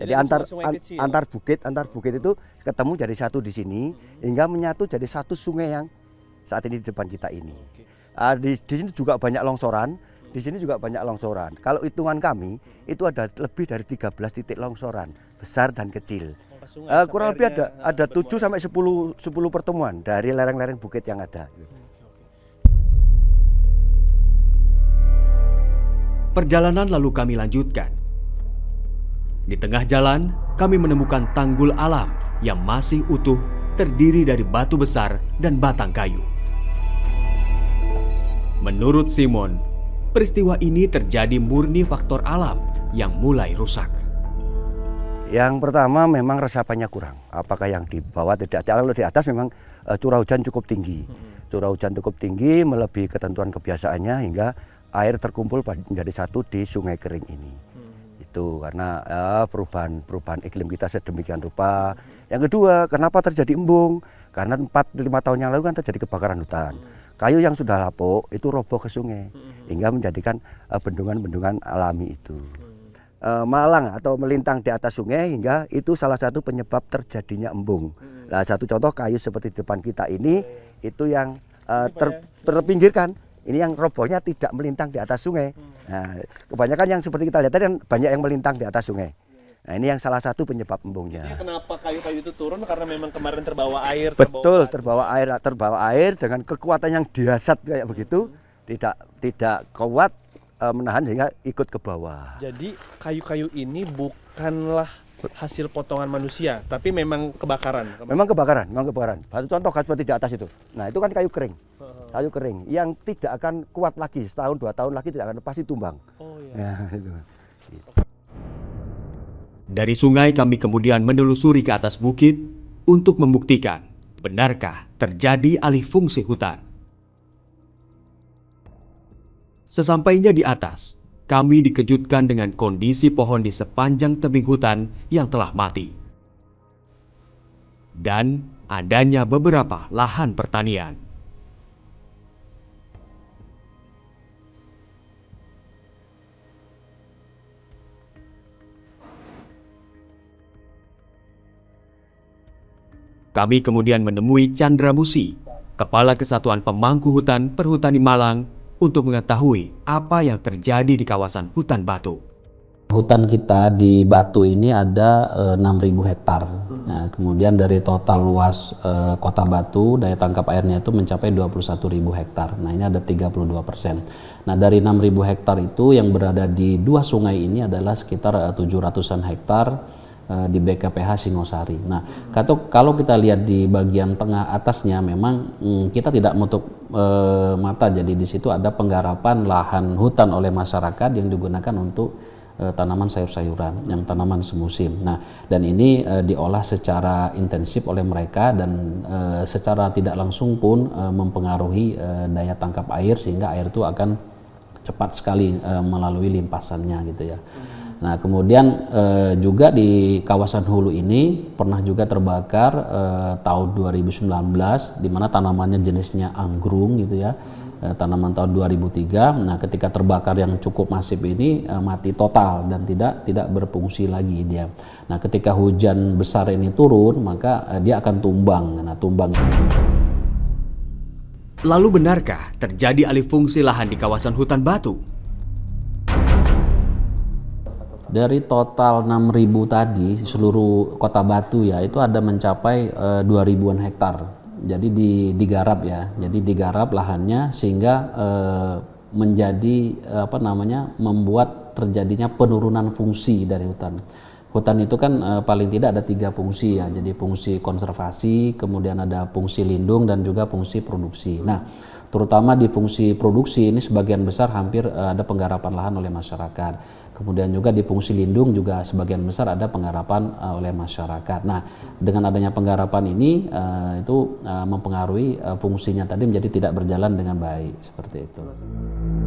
Jadi antar bukit itu ketemu jadi satu di sini hingga menyatu jadi satu sungai yang saat ini di depan kita ini. Di sini juga banyak longsoran. Di sini juga banyak longsoran. Kalau hitungan kami itu ada lebih dari 13 titik longsoran besar dan kecil. Kurang lebih ada 7 sampai 10 pertemuan dari lereng-lereng bukit yang ada. Perjalanan lalu kami lanjutkan. Di tengah jalan, kami menemukan tanggul alam yang masih utuh, terdiri dari batu besar dan batang kayu. Menurut Simon, peristiwa ini terjadi murni faktor alam yang mulai rusak. Yang pertama memang resapannya kurang. Apakah yang di bawah tidak? Kalau di atas memang curah hujan cukup tinggi. Curah hujan cukup tinggi melebihi ketentuan kebiasaannya hingga air terkumpul menjadi satu di sungai kering ini. Itu karena perubahan iklim kita sedemikian rupa. Yang kedua, kenapa terjadi embung? Karena 4-5 tahun yang lalu kan terjadi kebakaran hutan. Kayu yang sudah lapuk itu roboh ke sungai hingga menjadikan bendungan-bendungan alami itu. Malang atau melintang di atas sungai hingga itu salah satu penyebab terjadinya embung. Nah, satu contoh kayu seperti di depan kita ini itu yang terpinggirkan. Ini yang robohnya tidak melintang di atas sungai. Nah, kebanyakan yang seperti kita lihat tadi kan banyak yang melintang di atas sungai. Nah, ini yang salah satu penyebab embungnya. Jadi kenapa kayu-kayu itu turun? Karena memang kemarin terbawa air. Betul, terbawa air dengan kekuatan yang dihasat kayak begitu, tidak kuat menahan sehingga ikut ke bawah. Jadi kayu-kayu ini bukanlah hasil potongan manusia, tapi memang kebakaran. Memang kebakaran. Satu contoh seperti di atas itu. Nah, itu kan kayu kering. Kayu kering yang tidak akan kuat lagi, setahun 2 tahun lagi tidak akan pasti tumbang. Oh iya. Ya, itu. Dari sungai kami kemudian menelusuri ke atas bukit untuk membuktikan benarkah terjadi alih fungsi hutan. Sesampainya di atas, kami dikejutkan dengan kondisi pohon di sepanjang tebing hutan yang telah mati. Dan adanya beberapa lahan pertanian. Kami kemudian menemui Chandra Musi, Kepala Kesatuan Pemangku Hutan Perhutani Malang, untuk mengetahui apa yang terjadi di kawasan hutan Batu. Hutan kita di Batu ini ada 6.000 hektar. Nah, kemudian dari total luas kota Batu, daya tangkap airnya itu mencapai 21.000 hektar. Nah, ini ada 32%. Nah, dari 6.000 hektar itu yang berada di 2 sungai ini adalah sekitar 700-an hektar di BKPH Singosari. Nah, kalau kita lihat di bagian tengah atasnya memang kita tidak menutup mata. Jadi di situ ada penggarapan lahan hutan oleh masyarakat yang digunakan untuk tanaman sayur-sayuran, yang tanaman semusim. Nah, dan ini diolah secara intensif oleh mereka dan secara tidak langsung pun mempengaruhi daya tangkap air sehingga air itu akan cepat sekali melalui limpasannya gitu ya. Nah, kemudian juga di kawasan hulu ini pernah juga terbakar tahun 2019 di mana tanamannya jenisnya anggrung gitu ya. Tanaman tahun 2003. Nah, ketika terbakar yang cukup masif ini mati total dan tidak berfungsi lagi dia. Nah, ketika hujan besar ini turun maka dia akan tumbang. Nah, tumbang. Lalu benarkah terjadi alih fungsi lahan di kawasan hutan Batu? Dari total 6.000 tadi seluruh kota Batu ya itu ada mencapai 2.000-an hektar. Jadi digarap ya. Jadi digarap lahannya sehingga menjadi membuat terjadinya penurunan fungsi dari hutan. Hutan itu kan paling tidak ada 3 fungsi ya. Jadi fungsi konservasi, kemudian ada fungsi lindung dan juga fungsi produksi. Nah, terutama di fungsi produksi ini sebagian besar hampir ada penggarapan lahan oleh masyarakat. Kemudian juga di fungsi lindung juga sebagian besar ada penggarapan oleh masyarakat. Nah, dengan adanya penggarapan ini itu mempengaruhi fungsinya tadi menjadi tidak berjalan dengan baik seperti itu.